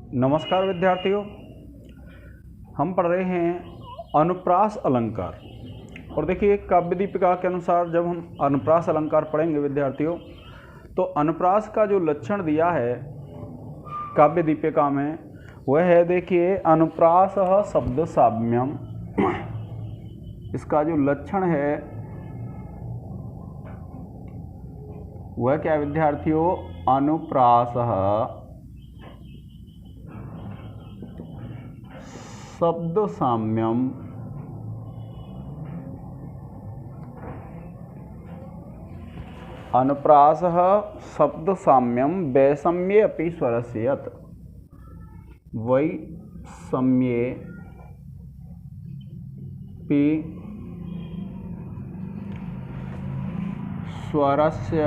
नमस्कार विद्यार्थियों, हम पढ़ रहे हैं अनुप्रास अलंकार। और देखिए, काव्य दीपिका के अनुसार जब हम अनुप्रास अलंकार पढ़ेंगे विद्यार्थियों, तो अनुप्रास का जो लक्षण दिया है काव्य दीपिका में वह है, देखिए, अनुप्रास शब्द साम्यम। इसका जो लक्षण है वह क्या है विद्यार्थियों? अनुप्रास शब्द साम्यम अनुप्रास शब्द साम्यम वैषम्ये अपि स्वरस्य यत् वैषम्ये पि स्वरस्य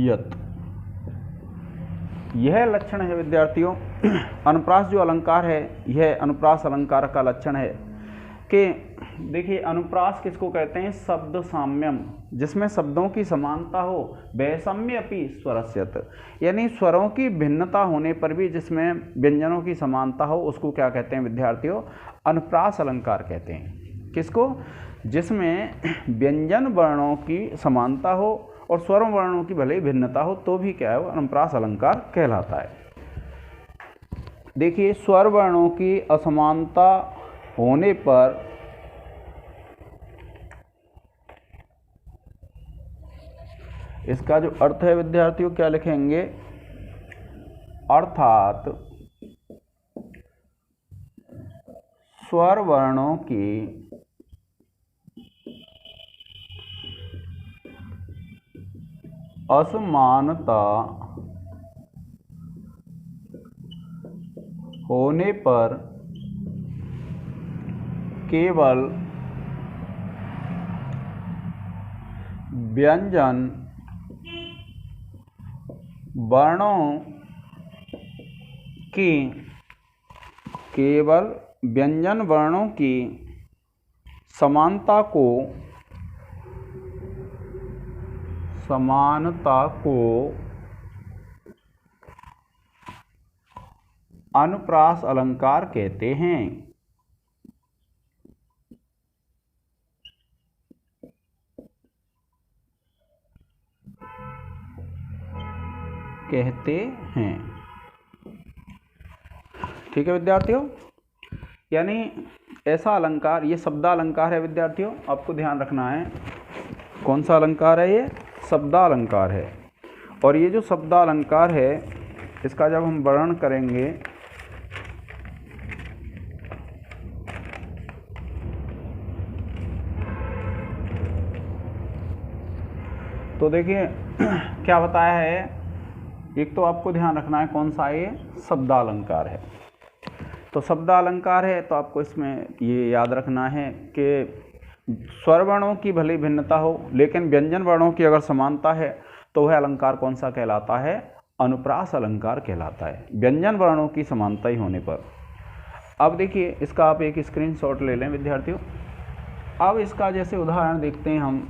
यत्। यह लक्षण है विद्यार्थियों। अनुप्रास जो अलंकार है, यह अनुप्रास अलंकार का लक्षण है कि देखिए, अनुप्रास किसको कहते हैं? शब्द साम्यम, जिसमें शब्दों की समानता हो। वैषम्य अपि स्वरस्यत, यानी स्वरों की भिन्नता होने पर भी जिसमें व्यंजनों की समानता हो, उसको क्या कहते हैं विद्यार्थियों? अनुप्रास अलंकार कहते हैं। किसको? जिसमें व्यंजन वर्णों की समानता हो और स्वर वर्णों की भले ही भिन्नता हो, तो भी क्या है, वो अनुप्रास अलंकार कहलाता है। देखिए, स्वर वर्णों की असमानता होने पर इसका जो अर्थ है विद्यार्थियों, क्या लिखेंगे? अर्थात स्वर वर्णों की असमानता होने पर केवल व्यंजन वर्णों की समानता को अनुप्रास अलंकार कहते हैं। ठीक है विद्यार्थियों, यानी ऐसा अलंकार, ये शब्दालंकार है विद्यार्थियों, आपको ध्यान रखना है। कौन सा अलंकार है? ये शब्दालंकार है। और ये जो शब्दालंकार है, इसका जब हम वर्णन करेंगे तो देखिए क्या बताया है। एक तो आपको ध्यान रखना है कौन सा ये शब्दालंकार है। तो शब्दालंकार है तो आपको इसमें ये याद रखना है कि स्वर वर्णों की भले भिन्नता हो, लेकिन व्यंजन वर्णों की अगर समानता है तो वह अलंकार कौन सा कहलाता है? अनुप्रास अलंकार कहलाता है, व्यंजन वर्णों की समानता ही होने पर। अब देखिए, इसका आप एक स्क्रीनशॉट ले लें विद्यार्थियों। अब इसका जैसे उदाहरण देखते हैं हम।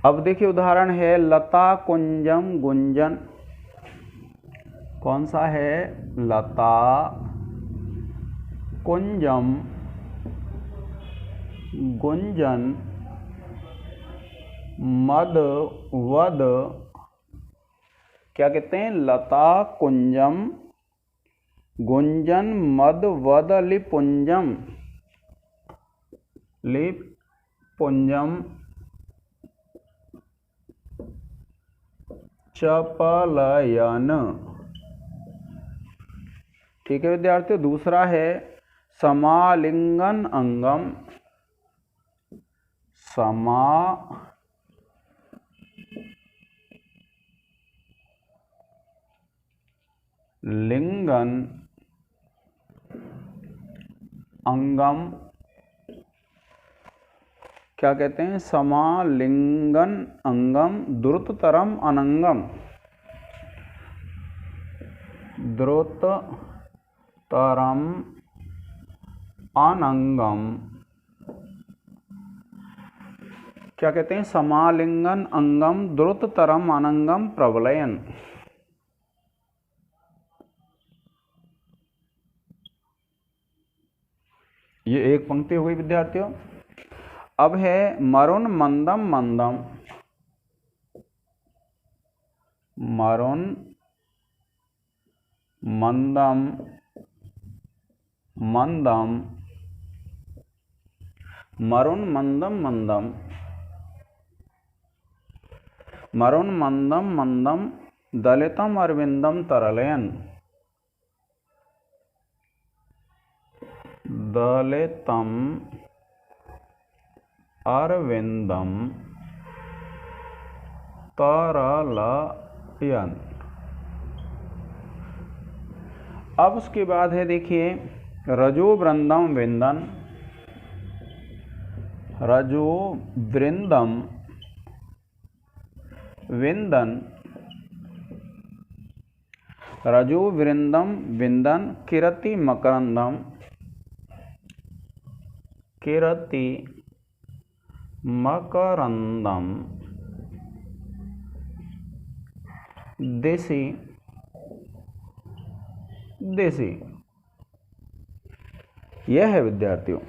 अब देखिए, उदाहरण है लता कुंजम गुंजन। कौन सा है? लता कुंजम गुंजन मद वद। क्या कहते हैं? लता कुंजम गुंजन मद वद लिपुंजम चपलयन। ठीक है विद्यार्थियों। दूसरा है समालिंगन अंगम। समालिंगन अंगम। क्या कहते हैं? समालिंगन अंगम द्रुततरम अनंगम। द्रुततरम अनंगम क्या कहते हैं, समालिंगन अंगम द्रुततरम अनंगम प्रबलयन। ये एक पंक्ति हो गई विद्यार्थियों। अब है मरुन मंदम मंदम, मरुन मंदम मंदम, मरुन मंदम मंदम, मरुन मंदम मंदम दलितम अरविंदम तरलयन, दलितम अरविंदम तरलयन। अब उसके बाद है देखिए रजो वृंदम विंदन, रजो वृंदम विंदन, रजो वृंदम विंदन किरति मकरंदम, किरति मकरंदम देसी देसी। यह है विद्यार्थियों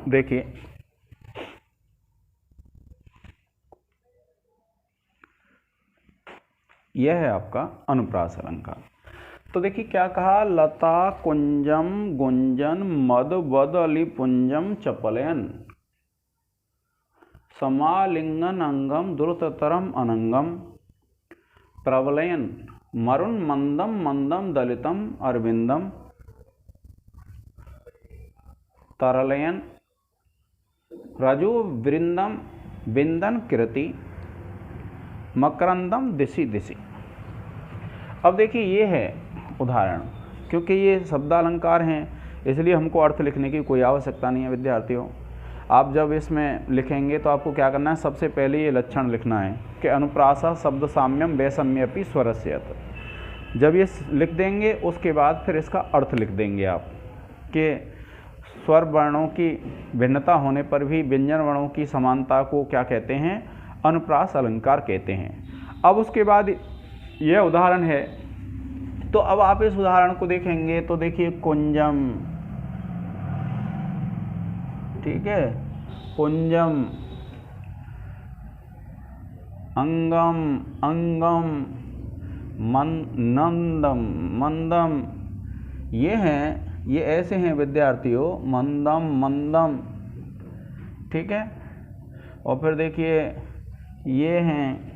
देखिए यह है आपका अनुप्रास अलंकार। तो देखिए क्या कहा, लता कुंजम गुंजन मद वद अली पुंजम चपलयन, समालिंगन अंगम द्रुततरम अनंगम प्रबलयन, मरुन मंदम मंदम दलितम अरविंदम तरलयन, रजो वृंदम विंदन कृति मकरंदम दिशि दिशि। अब देखिए ये है उदाहरण, क्योंकि ये शब्दालंकार हैं इसलिए हमको अर्थ लिखने की कोई आवश्यकता नहीं है विद्यार्थियों। आप जब इसमें लिखेंगे तो आपको क्या करना है, सबसे पहले ये लक्षण लिखना है कि अनुप्रासा शब्द साम्यम वैषम्यपि स्वरस्यत। जब ये लिख देंगे उसके बाद फिर इसका अर्थ लिख देंगे आप कि स्वर वर्णों की भिन्नता होने पर भी व्यंजन वर्णों की समानता को क्या कहते हैं, अनुप्रास अलंकार कहते हैं। अब उसके बाद यह उदाहरण है, तो अब आप इस उदाहरण को देखेंगे तो देखिए कुंजम, ठीक है, कुंजम, अंगम अंगम, नंदम मंदम, ये हैं, ये ऐसे हैं विद्यार्थियों, मंदम मंदम, ठीक है। और फिर देखिए ये हैं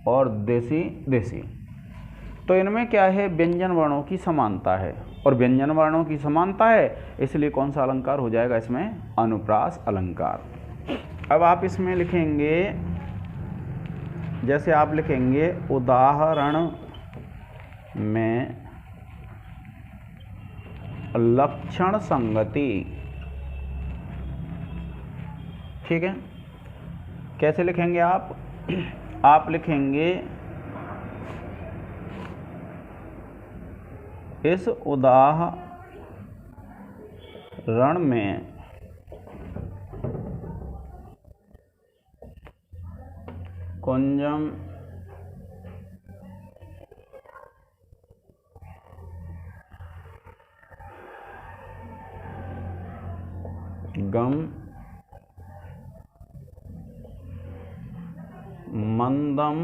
और देसी देसी। तो इनमें क्या है, व्यंजन वर्णों की समानता है, और व्यंजन वर्णों की समानता है इसलिए कौन सा अलंकार हो जाएगा इसमें, अनुप्रास अलंकार। अब आप इसमें लिखेंगे, जैसे आप लिखेंगे उदाहरण में लक्षण संगति, ठीक है। कैसे लिखेंगे आप, आप लिखेंगे इस उदाहरण में कुंजम गम मंदम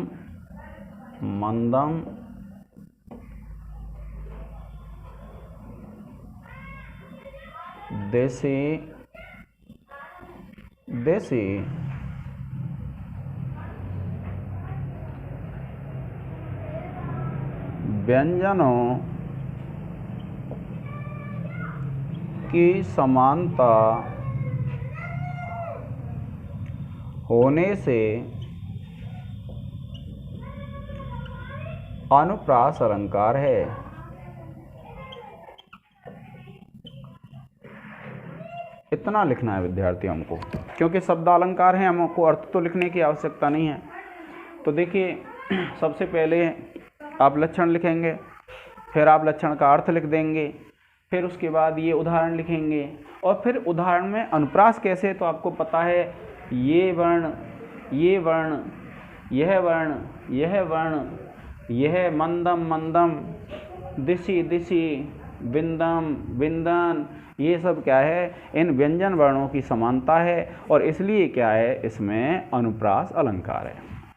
मंदम देसी देसी, व्यंजनों की समानता होने से अनुप्रास अलंकार है। इतना लिखना है विद्यार्थी हमको, क्योंकि शब्दालंकार हैं, हमको अर्थ तो लिखने की आवश्यकता नहीं है। तो देखिए सबसे पहले आप लक्षण लिखेंगे, फिर आप लक्षण का अर्थ लिख देंगे, फिर उसके बाद ये उदाहरण लिखेंगे, और फिर उदाहरण में अनुप्रास कैसे, तो आपको पता है ये वर्ण, ये वर्ण, यह वर्ण, यह वर्ण, यह मंदम मंदम, दिशि दिशि, बिंदम बिंदन, ये सब क्या है, इन व्यंजन वर्णों की समानता है, और इसलिए क्या है, इसमें अनुप्रास अलंकार है।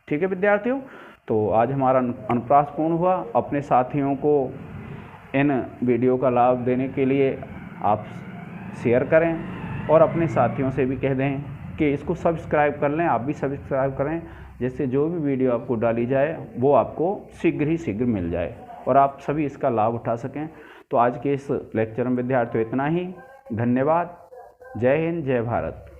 ठीक है विद्यार्थियों, तो आज हमारा अनुप्रास पूर्ण हुआ। अपने साथियों को इन वीडियो का लाभ देने के लिए आप शेयर करें, और अपने साथियों से भी कह दें कि इसको सब्सक्राइब कर लें, आप भी सब्सक्राइब करें, जिससे जो भी वीडियो आपको डाली जाए वो आपको शीघ्र ही शीघ्र मिल जाए और आप सभी इसका लाभ उठा सकें। तो आज के इस लेक्चर में विद्यार्थियों इतना ही। धन्यवाद। जय हिंद, जय भारत।